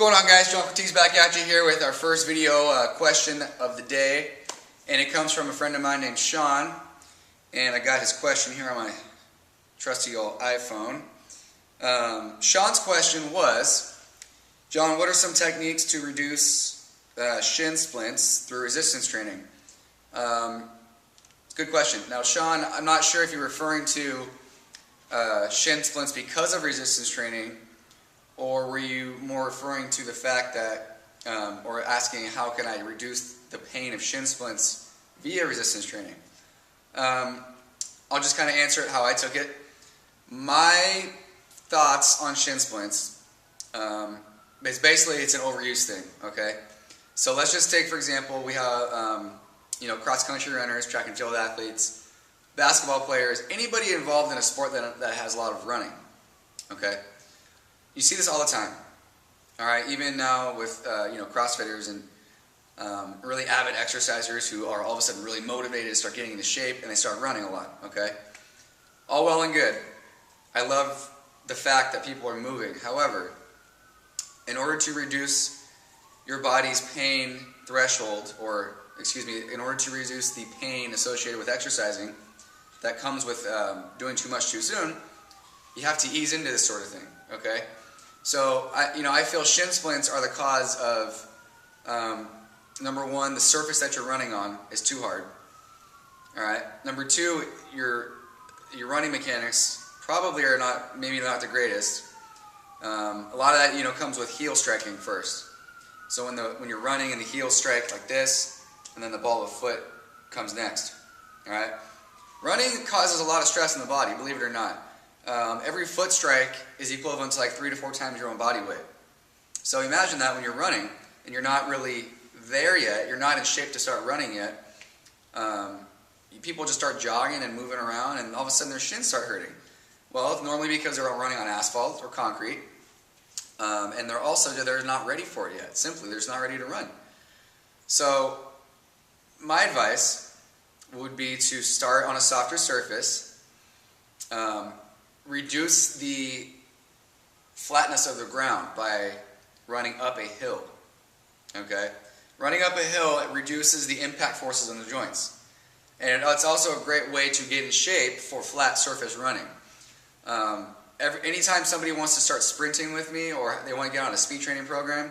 What's going on, guys? Cortese back at you here with our first video question of the day, and it comes from a friend of mine named Sean, and I got his question here on my trusty old iPhone. Sean's question was, John, what are some techniques to reduce shin splints through resistance training? It's a good question. Now, Sean, I'm not sure if you're referring to shin splints because of resistance training, or were you more referring to the fact that, or asking how can I reduce the pain of shin splints via resistance training? I'll just kind of answer it how I took it. My thoughts on shin splints is basically it's an overuse thing, okay? So let's just take, for example, we have cross-country runners, track and field athletes, basketball players, anybody involved in a sport that has a lot of running, okay? You see this all the time, all right? Even now with CrossFitters and really avid exercisers who are all of a sudden really motivated to start getting into shape and they start running a lot, okay? All well and good. I love the fact that people are moving. However, in order to reduce your body's pain threshold, or excuse me, in order to reduce the pain associated with exercising that comes with doing too much too soon, you have to ease into this sort of thing, okay? So, I feel shin splints are the cause of, number one, the surface that you're running on is too hard. All right. Number two, your running mechanics probably are maybe not the greatest. A lot of that, comes with heel striking first. So when you're running and the heel strike like this, and then the ball of the foot comes next. All right. Running causes a lot of stress in the body, believe it or not. Every foot strike is equivalent to like 3 to 4 times your own body weight. So imagine that when you're running and you're not really there yet, you're not in shape to start running yet, people just start jogging and moving around and all of a sudden their shins start hurting. Well, normally because they're all running on asphalt or concrete, and they're not ready for it yet. Simply, they're just not ready to run. So my advice would be to start on a softer surface, reduce the flatness of the ground by running up a hill, okay? Running up a hill, it reduces the impact forces on the joints. And it's also a great way to get in shape for flat surface running. Anytime somebody wants to start sprinting with me or they want to get on a speed training program,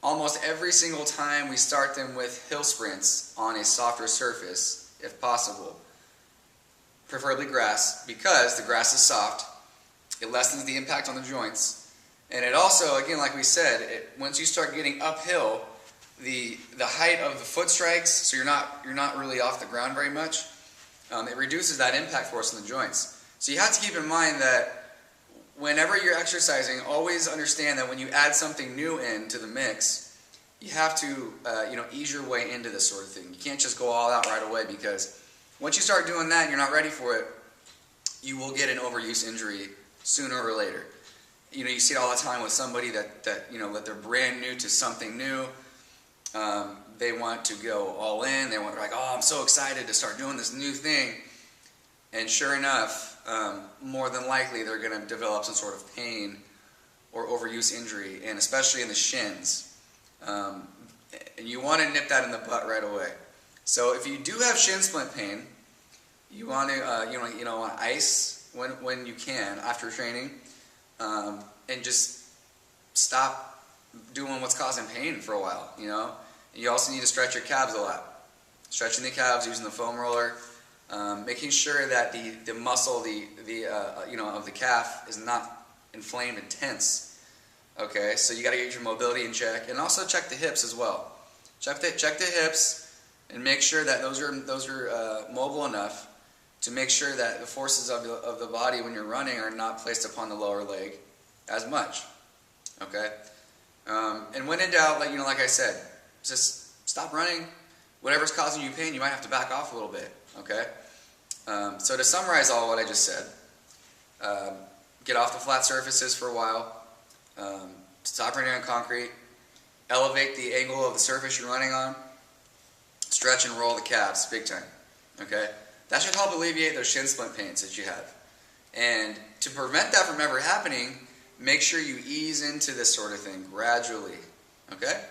almost every single time we start them with hill sprints on a softer surface, if possible. Preferably grass, because the grass is soft, it lessens the impact on the joints, and it also, again, like we said, once you start getting uphill, the height of the foot strikes, so you're not really off the ground very much, it reduces that impact force on the joints. So you have to keep in mind that whenever you're exercising, always understand that when you add something new into the mix, you have to ease your way into this sort of thing. You can't just go all out right away, because once you start doing that and you're not ready for it, you will get an overuse injury sooner or later. You see it all the time with somebody that they're brand new to something new. They want to go all in. They're like, oh, I'm so excited to start doing this new thing. And sure enough, more than likely they're going to develop some sort of pain or overuse injury, and especially in the shins. And you want to nip that in the butt right away. So if you do have shin splint pain, you want to ice when you can after training, and just stop doing what's causing pain for a while. You also need to stretch your calves a lot. Stretching the calves using the foam roller, making sure that the muscle of the calf is not inflamed and tense. Okay, so you got to get your mobility in check, and also check the hips as well. Check the hips. And make sure that those are mobile enough to make sure that the forces of the body when you're running are not placed upon the lower leg as much. Okay, and when in doubt, like I said, just stop running. Whatever's causing you pain, you might have to back off a little bit. Okay, so to summarize all what I just said, get off the flat surfaces for a while. Stop running on concrete. Elevate the angle of the surface you're running on. Stretch and roll the calves big time, okay? That should help alleviate those shin splint pains that you have. And to prevent that from ever happening, make sure you ease into this sort of thing gradually. Okay?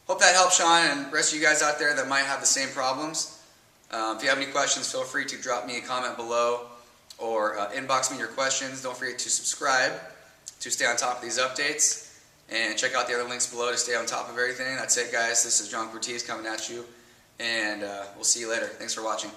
Hope that helps, Sean, and the rest of you guys out there that might have the same problems. If you have any questions, feel free to drop me a comment below or inbox me your questions. Don't forget to subscribe to stay on top of these updates, and check out the other links below to stay on top of everything. That's it, guys. This is Cortese coming at you, and we'll see you later. Thanks for watching.